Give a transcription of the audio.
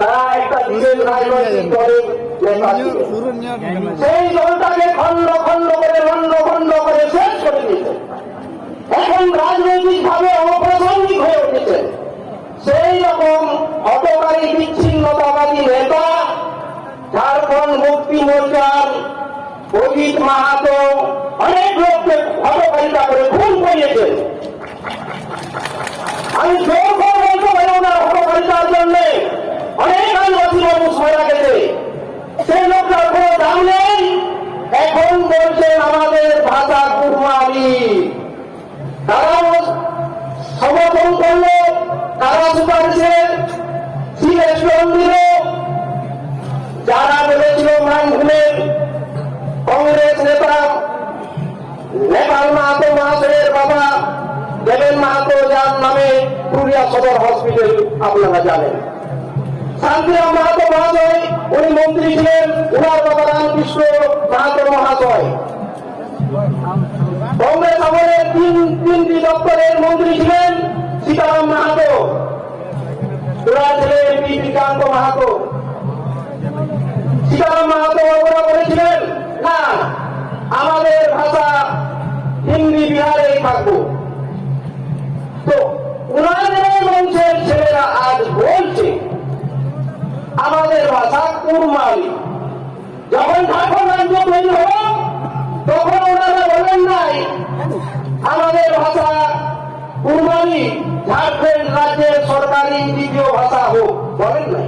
তারা একটা বিশেষ রাজনৈতিক দলের নেতা ছিলেন। সেই দলটাকে খণ্ড খণ্ড করে লন্ড খণ্ড করে শেষ করে দিয়েছে। এখন রাজনৈতিক ভাবে অপ্রাসঙ্গিক হয়ে উঠেছে। সেই রকম হতকারী বিচ্ছিন্নতাবাদী নেতা ঝাড়খণ্ড মুক্তি মোর্চার অজিত মাহাতো অনেক লোককে হতকারিতা করে খুন করিয়েছে। আমি জোর করে বলতে পারি ওনার হতকারিতার জন্য অনেক আদিবাসী মানুষ মারা গেছে। সেই লোকটার কোনো দাম নেই। এখন বলছেন আমাদের ভাষা কুরমালি। তারাও সমর্থন করলো, তারা সুপারিশে সিলেকশন দিল। যারা বলেছিল মানভূমের কংগ্রেস নেতা নেপাল মাহাতো মহাশয়ের বাবা দেবেন মাহাতো, যার নামে পুরুলিয়া সদর হসপিটাল আপনারা জানেন। শান্তিরাম মাহাতো মহাশয় উনি মন্ত্রী ছিলেন, উনার বাবা রামকৃষ্ণ মাহাতো মহাশয় কংগ্রেস আমলে তিনটি দপ্তরের মন্ত্রী ছিলেন। সীতারাম মাহাতো, ওনার ছেলে এমপি বিকান্ত মাহাতো। সীতারাম মাহাতো ওরা বলেছিলেন না, আমাদের ভাষা হিন্দি বিহারেই থাকবো। তো ওনাদের বংশের ছেলেরা আজ বলছে আমাদের ভাষা কুরমালি। যখন ঝাড়খণ্ড রাজ্য তৈরি হল তখন ওনারা বলেন নাই আমাদের ভাষা কুরমালি ঝাড়খণ্ড রাজ্যের সরকারি দ্বিতীয় ভাষা হোক, বলেন না।